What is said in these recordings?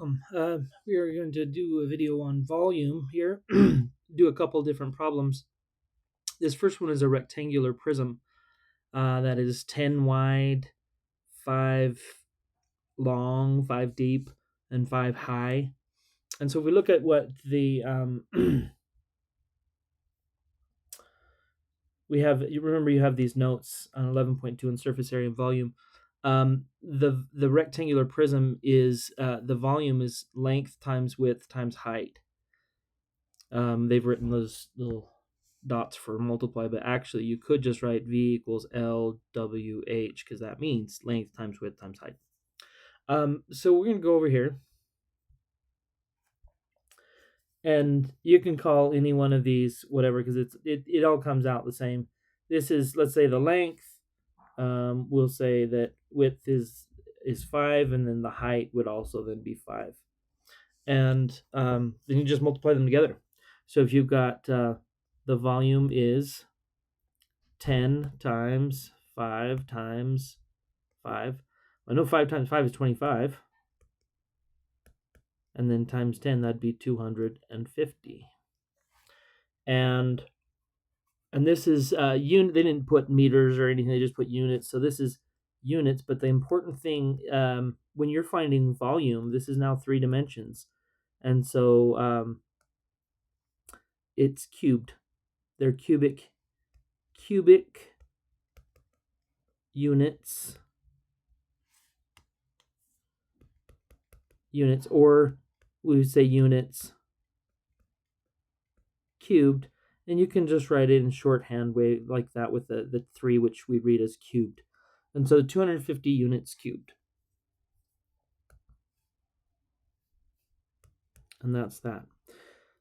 welcome. We are going to do a video on volume here, do a couple different problems. This first one is a rectangular prism that is 10 wide, 5 long, 5 deep, and 5 high. And so if we look at what the we have, you remember you have these notes on 11.2 on surface area and volume. The rectangular prism is the volume is length times width times height. They've written those little dots for multiply, but actually you could just write V equals LWH because that means length times width times height. So we're going to go over here. And you can call any one of these whatever because it all comes out the same. This is, let's say, the length. We'll say that width is 5, and then the height would also then be 5. And then you just multiply them together. So if you've got the volume is 10 times 5 times 5. I know 5 times 5 is 25. And then times 10, that'd be 250. And this is unit. They didn't put meters or anything. They just put units. So this is units. But the important thing, when you're finding volume, this is now 3 dimensions. And so it's cubed. They're cubic units, or we would say units cubed. And you can just write it in shorthand way like that with the 3, which we read as cubed. And so 250 units cubed. And that's that.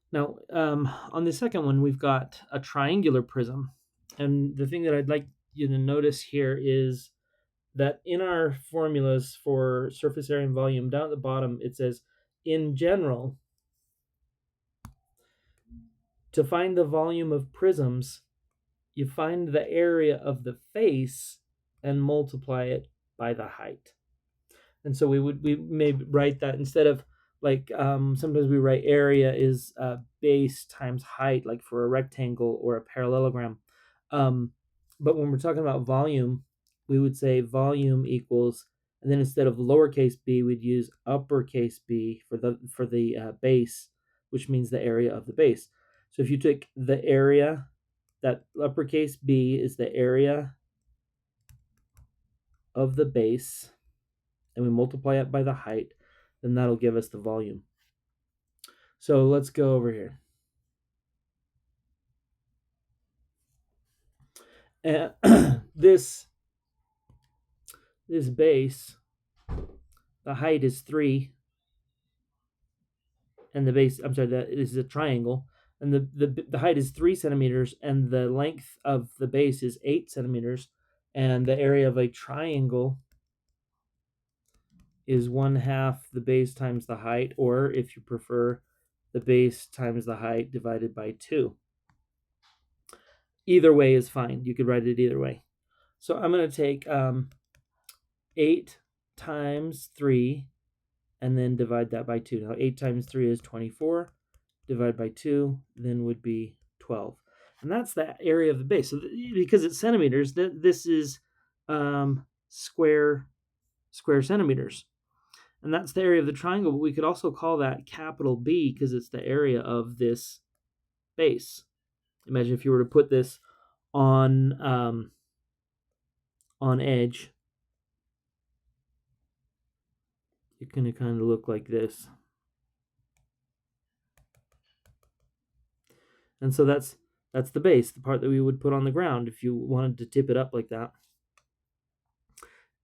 Now, on the second one, we've got a triangular prism. And the thing that I'd like you to notice here is that in our formulas for surface area and volume, down at the bottom, it says, in general, to find the volume of prisms, you find the area of the face and multiply it by the height. And so we may write that instead of like sometimes we write area is base times height, like for a rectangle or a parallelogram. But when we're talking about volume, we would say volume equals, and then instead of lowercase b, we'd use uppercase B for the base, which means the area of the base. So if you take the area, that uppercase B is the area of the base, and we multiply it by the height, then that'll give us the volume. So let's go over here. This base, the height is 3, and the base, I'm sorry, that is a triangle, and the height is 3 centimeters, and the length of the base is 8 centimeters, and the area of a triangle is 1/2 the base times the height, or if you prefer, the base times the height divided by 2. Either way is fine. You could write it either way. So I'm going to take 8 times 3 and then divide that by 2. Now 8 times 3 is 24. Divide by 2 then would be 12. And that's the area of the base. So because it's centimeters, this is square centimeters. And that's the area of the triangle, but we could also call that capital B because it's the area of this base. Imagine if you were to put this on edge. It's going to kind of look like this. And so that's the base, the part that we would put on the ground if you wanted to tip it up like that.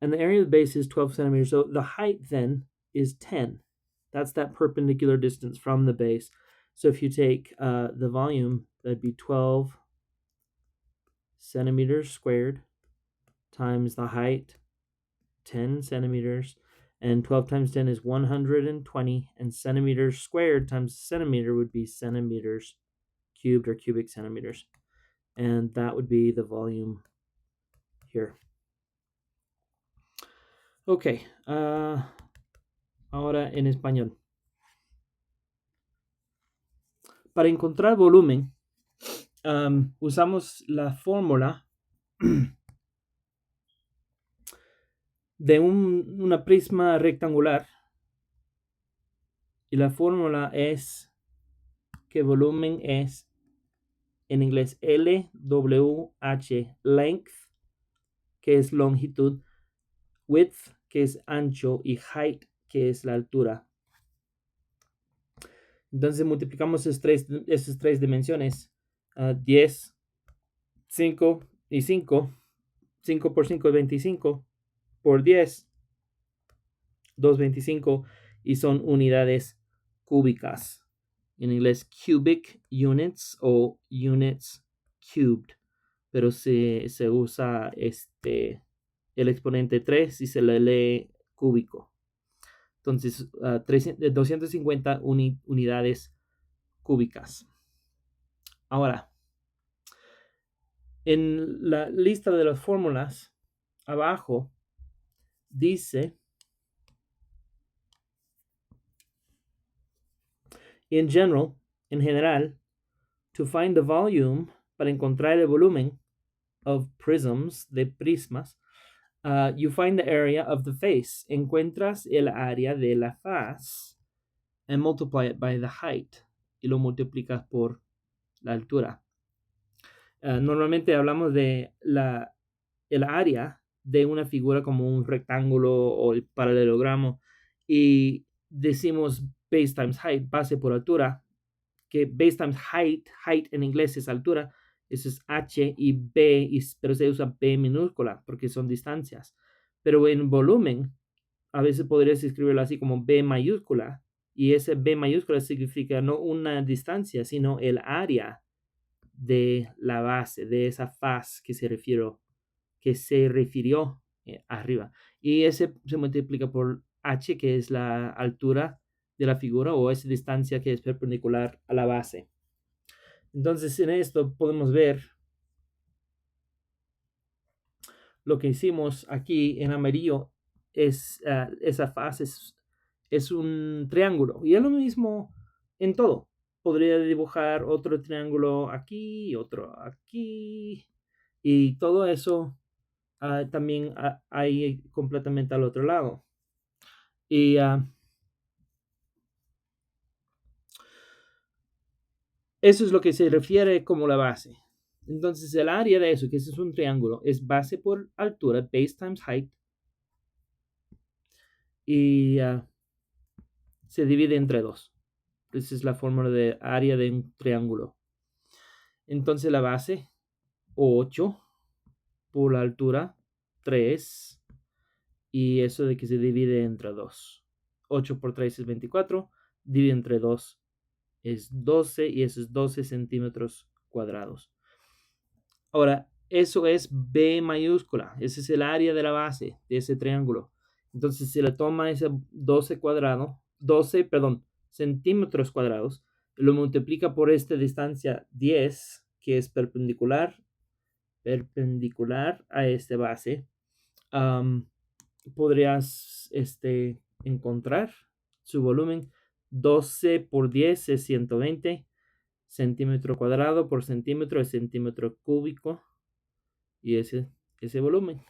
And the area of the base is 12 centimeters. So the height then is 10. That's that perpendicular distance from the base. So if you take the volume, that'd be 12 centimeters squared times the height, 10 centimeters. And 12 times 10 is 120. And centimeters squared times centimeter would be centimeters cubed or cubic centimeters. And that would be the volume here. Ok, ahora en español. para encontrar volumen, usamos la fórmula de una prisma rectangular, y la fórmula es que volumen es en inglés LWH, length, que es longitud, width, que es ancho, y height, que es la altura. Entonces multiplicamos esas tres dimensiones, 10, 5 y 5. 5 por 5 es 25, por 10, 225, y son unidades cúbicas. En inglés cubic units o units cubed, pero se usa el exponente 3 y se le lee cúbico. Entonces, 250 unidades cúbicas. Ahora, en la lista de las fórmulas, abajo, dice, en general, to find the volume, para encontrar el volumen of prisms, de prismas, you find the area of the face. Encuentras el área de la faz and multiply it by the height. Y lo multiplicas por la altura. Normalmente hablamos de el área de una figura como un rectángulo o el paralelogramo, y decimos base times height, base por altura, que base times height en inglés es altura, eso es H, y B, pero se usa B minúscula porque son distancias. Pero en volumen, a veces podrías escribirlo así como B mayúscula, y ese B mayúscula significa no una distancia, sino el área de la base, de esa faz que se refirió arriba. Y ese se multiplica por H, que es la altura de la figura, o esa distancia que es perpendicular a la base. Entonces, en esto podemos ver lo que hicimos aquí en amarillo. Esa faz es un triángulo, y es lo mismo en todo. Podría dibujar otro triángulo aquí, otro aquí, y todo eso también hay completamente al otro lado. Y eso es lo que se refiere como la base. Entonces, el área de eso, que ese es un triángulo, es base por altura, base times height, y se divide entre 2. Esa es la fórmula de área de un triángulo. Entonces, la base, 8, por la altura, 3, y eso de que se divide entre 2. 8 por 3 es 24, divide entre 2 es 12, y eso es 12 centímetros cuadrados. Ahora, eso es B mayúscula, ese es el área de la base de ese triángulo. Entonces, si le toma ese 12 centímetros cuadrados, lo multiplica por esta distancia 10, que es perpendicular a esta base, podrías encontrar su volumen. 12 por 10 es 120, centímetro cuadrado por centímetro es centímetro cúbico, y ese volumen.